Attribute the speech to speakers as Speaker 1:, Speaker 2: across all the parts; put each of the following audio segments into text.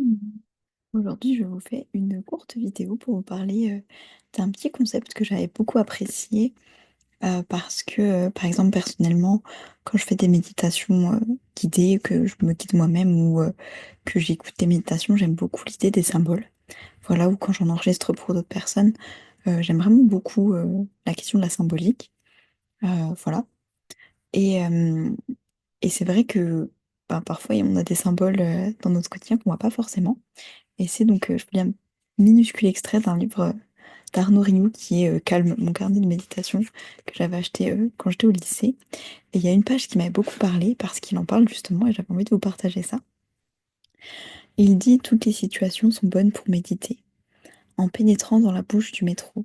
Speaker 1: Mmh. Aujourd'hui, je vous fais une courte vidéo pour vous parler d'un petit concept que j'avais beaucoup apprécié parce que, par exemple, personnellement, quand je fais des méditations guidées, que je me guide moi-même ou que j'écoute des méditations, j'aime beaucoup l'idée des symboles. Voilà, ou quand j'en enregistre pour d'autres personnes, j'aime vraiment beaucoup la question de la symbolique. Voilà. Et, euh, et c'est vrai que ben, parfois, on a des symboles dans notre quotidien qu'on voit pas forcément. Et c'est donc, je lis un minuscule extrait d'un livre d'Arnaud Rioux qui est Calme, mon carnet de méditation, que j'avais acheté quand j'étais au lycée. Et il y a une page qui m'avait beaucoup parlé parce qu'il en parle justement et j'avais envie de vous partager ça. Il dit: toutes les situations sont bonnes pour méditer. En pénétrant dans la bouche du métro,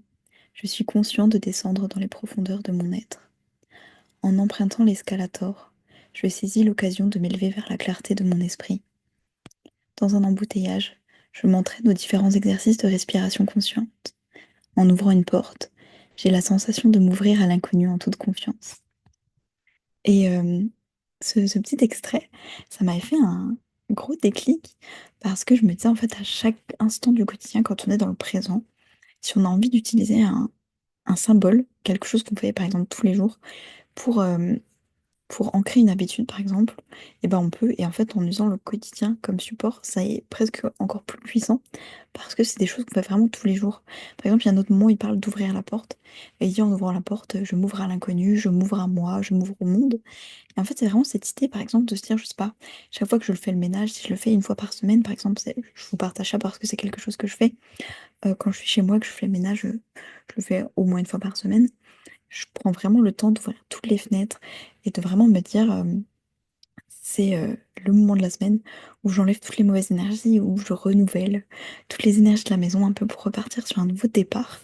Speaker 1: je suis conscient de descendre dans les profondeurs de mon être. En empruntant l'escalator, je saisis l'occasion de m'élever vers la clarté de mon esprit. Dans un embouteillage, je m'entraîne aux différents exercices de respiration consciente. En ouvrant une porte, j'ai la sensation de m'ouvrir à l'inconnu en toute confiance. Et ce petit extrait, ça m'avait fait un gros déclic parce que je me disais en fait à chaque instant du quotidien, quand on est dans le présent, si on a envie d'utiliser un symbole, quelque chose qu'on fait par exemple tous les jours, pour, pour ancrer une habitude, par exemple, et ben on peut, et en fait en usant le quotidien comme support, ça est presque encore plus puissant parce que c'est des choses qu'on fait vraiment tous les jours. Par exemple, il y a un autre moment, il parle d'ouvrir la porte, et il dit en ouvrant la porte, je m'ouvre à l'inconnu, je m'ouvre à moi, je m'ouvre au monde. Et en fait, c'est vraiment cette idée, par exemple, de se dire, je sais pas, chaque fois que je le fais le ménage, si je le fais une fois par semaine, par exemple, je vous partage ça parce que c'est quelque chose que je fais quand je suis chez moi, que je fais le ménage, je le fais au moins une fois par semaine. Je prends vraiment le temps d'ouvrir toutes les fenêtres et de vraiment me dire, c'est le moment de la semaine où j'enlève toutes les mauvaises énergies, où je renouvelle toutes les énergies de la maison un peu pour repartir sur un nouveau départ.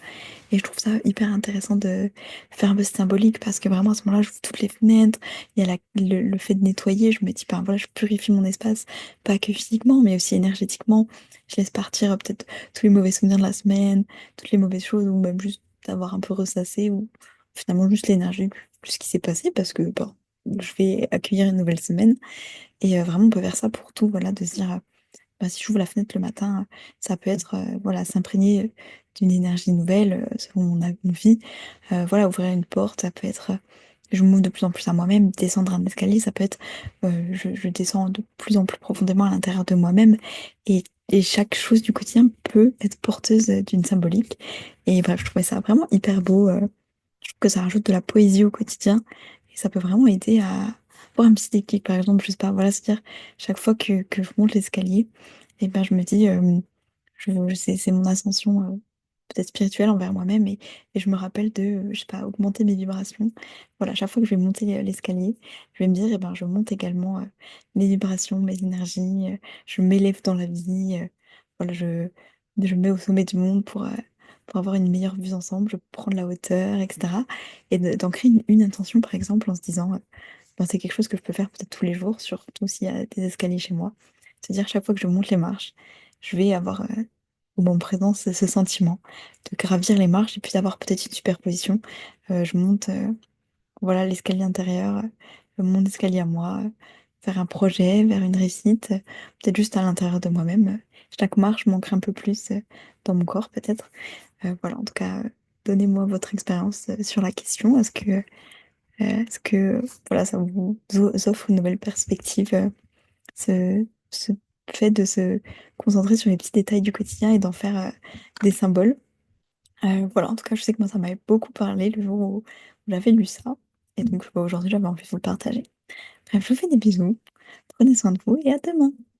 Speaker 1: Et je trouve ça hyper intéressant de faire un peu symbolique parce que vraiment à ce moment-là, j'ouvre toutes les fenêtres. Il y a le fait de nettoyer. Je me dis, ben voilà, je purifie mon espace, pas que physiquement, mais aussi énergétiquement. Je laisse partir peut-être tous les mauvais souvenirs de la semaine, toutes les mauvaises choses, ou même juste d'avoir un peu ressassé, ou finalement juste l'énergie, plus ce qui s'est passé parce que bon, je vais accueillir une nouvelle semaine. Et vraiment, on peut faire ça pour tout, voilà, de se dire, bah, si j'ouvre la fenêtre le matin, ça peut être, voilà, s'imprégner d'une énergie nouvelle selon mon envie. Voilà, ouvrir une porte, ça peut être, je m'ouvre de plus en plus à moi-même. Descendre un escalier, ça peut être, je descends de plus en plus profondément à l'intérieur de moi-même. Et chaque chose du quotidien peut être porteuse d'une symbolique. Et bref, je trouvais ça vraiment hyper beau. Je trouve que ça rajoute de la poésie au quotidien et ça peut vraiment aider à avoir un petit déclic. Par exemple, je sais pas, voilà, c'est-à-dire chaque fois que je monte l'escalier, et ben je me dis, c'est mon ascension peut-être spirituelle envers moi-même et je me rappelle de, je sais pas, augmenter mes vibrations. Voilà, chaque fois que je vais monter l'escalier, je vais me dire, et ben je monte également mes vibrations, mes énergies, je m'élève dans la vie, voilà, je me mets au sommet du monde pour avoir une meilleure vue ensemble, je prends de la hauteur, etc. Et d'en créer une intention, par exemple, en se disant, ben, c'est quelque chose que je peux faire peut-être tous les jours, surtout s'il y a des escaliers chez moi. C'est-à-dire, chaque fois que je monte les marches, je vais avoir au moment présent ce sentiment de gravir les marches et puis d'avoir peut-être une superposition. Je monte voilà, l'escalier intérieur, mon escalier à moi, vers un projet, vers une réussite, peut-être juste à l'intérieur de moi-même. Chaque marche m'ancre un peu plus dans mon corps, peut-être. Voilà, en tout cas, donnez-moi votre expérience sur la question. Est-ce que voilà, ça vous offre une nouvelle perspective, ce fait de se concentrer sur les petits détails du quotidien et d'en faire des symboles? Voilà, en tout cas, je sais que moi, ça m'avait beaucoup parlé le jour où j'avais lu ça. Et donc, bah, aujourd'hui, j'avais envie de vous le partager. Bref, je vous fais des bisous, prenez soin de vous et à demain.